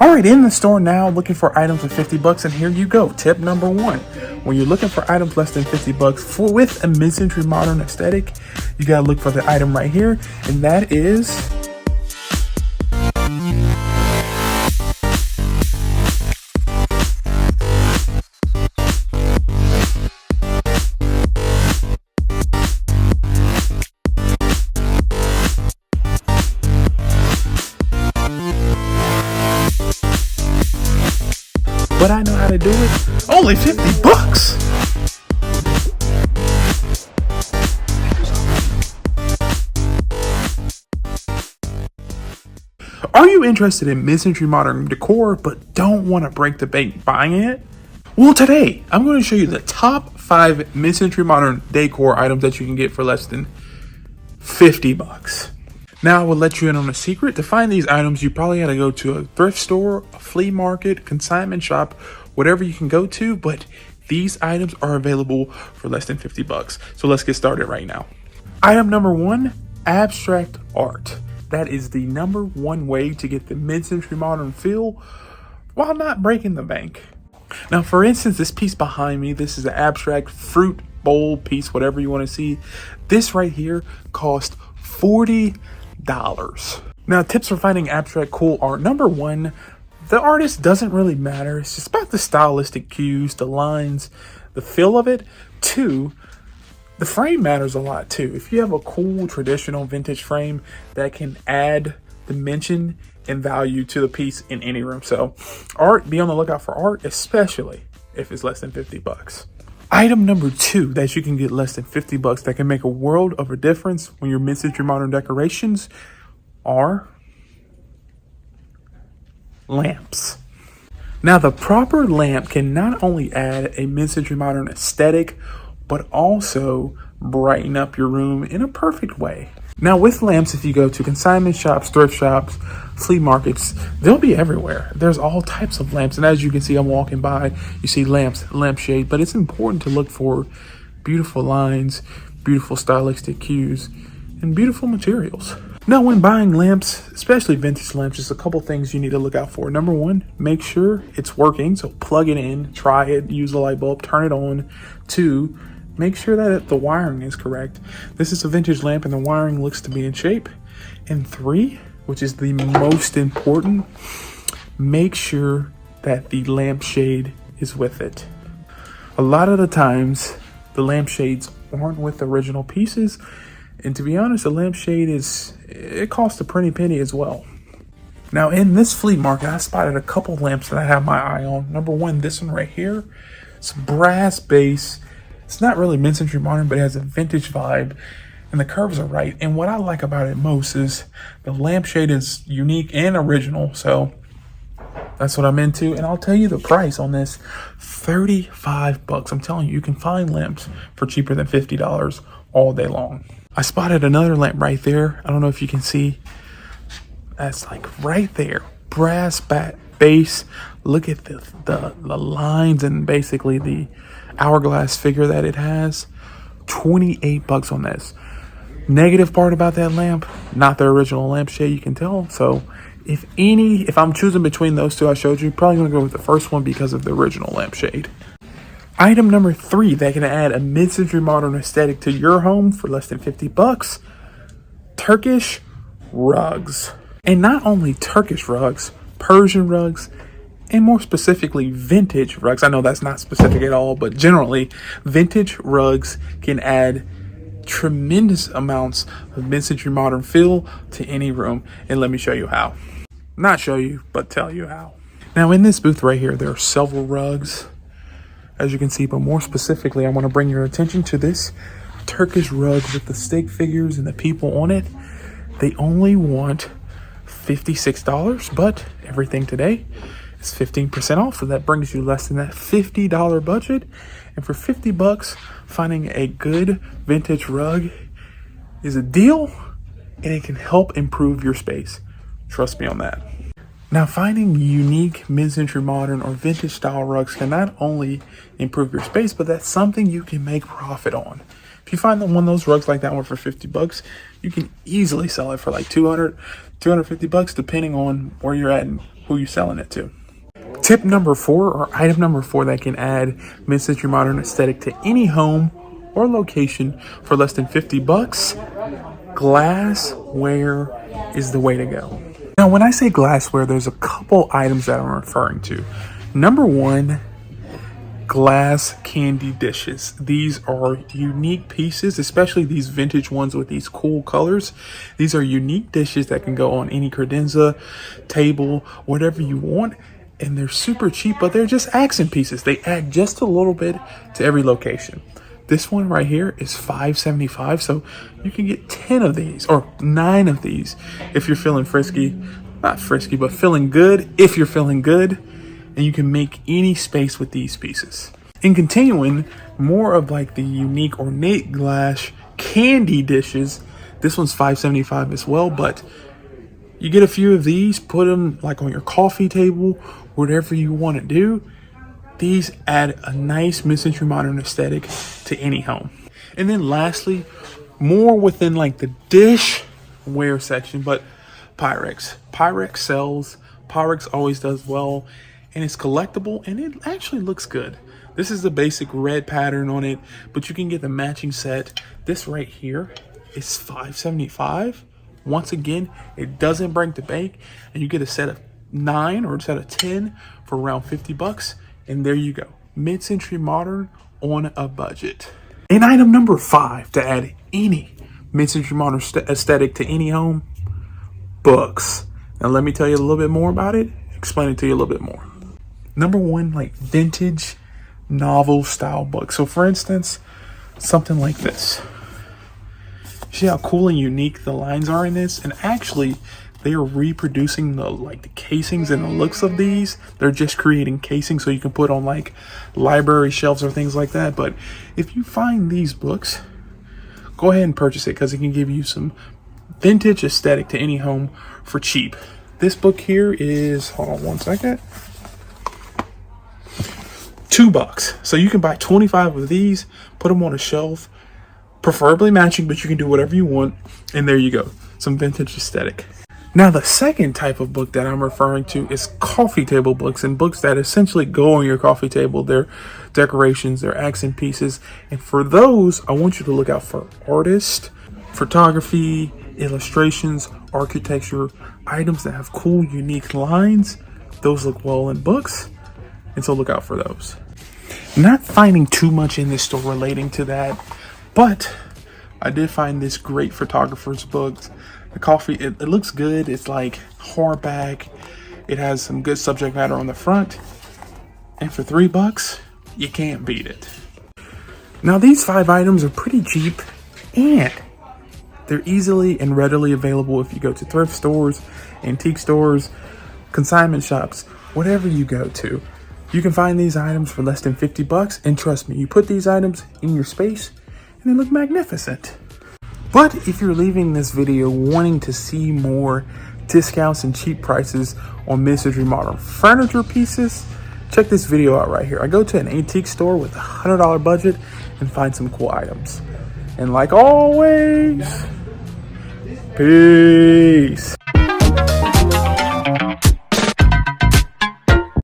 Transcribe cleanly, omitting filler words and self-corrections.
All right, in the store now, looking for items with 50 bucks, and here you go. Tip number one: when you're looking for items less than 50 bucks with a mid-century modern aesthetic, you gotta look for the item right here, and that is but I know how to do it. Only 50 bucks. Are you interested in mid-century modern decor but don't want to break the bank buying it? Well, today I'm going to show you the top 5 mid-century modern decor items that you can get for less than 50 bucks. Now, I will let you in on a secret. To find these items, you probably got to go to a thrift store, a flea market, consignment shop, whatever you can go to, but these items are available for less than 50 bucks. So let's get started right now. Item number 1, abstract art. That is the number 1 way to get the mid-century modern feel while not breaking the bank. Now, for instance, this piece behind me, this is an abstract fruit bowl piece, whatever you want to see. This right here cost $40. Now, tips for finding abstract cool art. Number 1, the artist doesn't really matter. It's just about the stylistic cues, the lines, the feel of it. 2, the frame matters a lot too. If you have a cool traditional vintage frame, that can add dimension and value to the piece in any room. So art, be on the lookout for art, especially if it's less than 50 bucks. Item number 2 that you can get less than 50 bucks that can make a world of a difference when your mid-century modern decorations are lamps. Now, the proper lamp can not only add a mid-century modern aesthetic, but also brighten up your room in a perfect way. Now, with lamps, if you go to consignment shops, thrift shops, flea markets, they'll be everywhere. There's all types of lamps. And as you can see, I'm walking by, you see lamps, lampshade, but it's important to look for beautiful lines, beautiful stylistic cues, and beautiful materials. Now, when buying lamps, especially vintage lamps, there's a couple things you need to look out for. Number 1, make sure it's working. So plug it in, try it, use the light bulb, turn it on. 2, make sure that the wiring is correct. This is a vintage lamp and the wiring looks to be in shape. And 3, which is the most important, make sure that the lampshade is with it. A lot of the times, the lampshades aren't with the original pieces. And to be honest, the lampshade it costs a pretty penny as well. Now, in this flea market, I spotted a couple lamps that I have my eye on. Number 1, this one right here. It's brass base. It's not really mid-century modern, but it has a vintage vibe, and the curves are right. And what I like about it most is the lampshade is unique and original, so that's what I'm into. And I'll tell you the price on this, 35 bucks. I'm telling you, you can find lamps for cheaper than $50 all day long. I spotted another lamp right there. I don't know if you can see. That's like right there, brass base. Look at the lines and basically the hourglass figure that it has. 28 bucks on this. Negative part about that lamp, not the original lampshade, you can tell. So if I'm choosing between those two I showed you, probably gonna go with the first one because of the original lampshade. Item number 3 that can add a mid-century modern aesthetic to your home for less than 50 bucks, Turkish rugs. And not only Turkish rugs, Persian rugs, and more specifically, vintage rugs. I know that's not specific at all, but generally, vintage rugs can add tremendous amounts of mid-century modern feel to any room. And let me show you how. Not show you, but tell you how. Now, in this booth right here, there are several rugs, as you can see, but more specifically, I want to bring your attention to this Turkish rug with the stick figures and the people on it. They only want $56, but everything today is 15% off, so that brings you less than that $50 budget. And for 50 bucks, finding a good vintage rug is a deal, and it can help improve your space. Trust me on that. Now, finding unique mid-century modern or vintage style rugs can not only improve your space, but that's something you can make profit on. If you find one of those rugs like that one for 50 bucks, you can easily sell it for like 200, 250 bucks, depending on where you're at in who you're selling it to. Tip number 4, or item number 4, that can add mid-century modern aesthetic to any home or location for less than 50 bucks. Glassware is the way to go. Now, when I say glassware, there's a couple items that I'm referring to. Number 1, glass candy dishes. These are unique pieces, especially these vintage ones with these cool colors. These are unique dishes that can go on any credenza, table, whatever you want. And they're super cheap, but they're just accent pieces. They add just a little bit to every location. This one right here is $5.75, so you can get 10 of these or 9 of these if you're feeling frisky. Not frisky, but feeling good if you're feeling good. And you can make any space with these pieces. And continuing, more of like the unique ornate glass candy dishes. This one's $5.75 as well, but you get a few of these, put them like on your coffee table, whatever you want to do. These add a nice mid-century modern aesthetic to any home. And then lastly, more within like the dishware section, but Pyrex. Pyrex sells. Pyrex always does well, and it's collectible, and it actually looks good. This is the basic red pattern on it, but you can get the matching set. This right here is $5.75. Once again, it doesn't break the bank, and you get a set of 9 or a set of 10 for around 50 bucks. And there you go, mid-century modern on a budget. And item number 5 to add any mid-century modern aesthetic to any home: books. Now let me tell you a little bit more about it, explain it to you a little bit more. Number 1, like vintage novel style books. So for instance, something like this. See how cool and unique the lines are in this? And actually, they are reproducing the casings and the looks of these. They're just creating casings so you can put on like library shelves or things like that. But if you find these books, go ahead and purchase it, because it can give you some vintage aesthetic to any home for cheap. This book here is, hold on one second, $2. So you can buy 25 of these, put them on a shelf, preferably matching, but you can do whatever you want. And there you go, some vintage aesthetic. Now, the second type of book that I'm referring to is coffee table books, and books that essentially go on your coffee table. They're decorations, they're accent pieces. And for those, I want you to look out for artists, photography, illustrations, architecture, items that have cool, unique lines. Those look well in books, and so look out for those. Not finding too much in this store relating to that, but I did find this great photographer's book. The coffee, it looks good. It's like hardback. It has some good subject matter on the front. And for $3, you can't beat it. Now, these 5 items are pretty cheap, and they're easily and readily available if you go to thrift stores, antique stores, consignment shops, whatever you go to. You can find these items for less than 50 bucks. And trust me, you put these items in your space and they look magnificent. But if you're leaving this video wanting to see more discounts and cheap prices on mid-century modern furniture pieces, check this video out right here. I go to an antique store with a $100 budget and find some cool items. And like always, peace.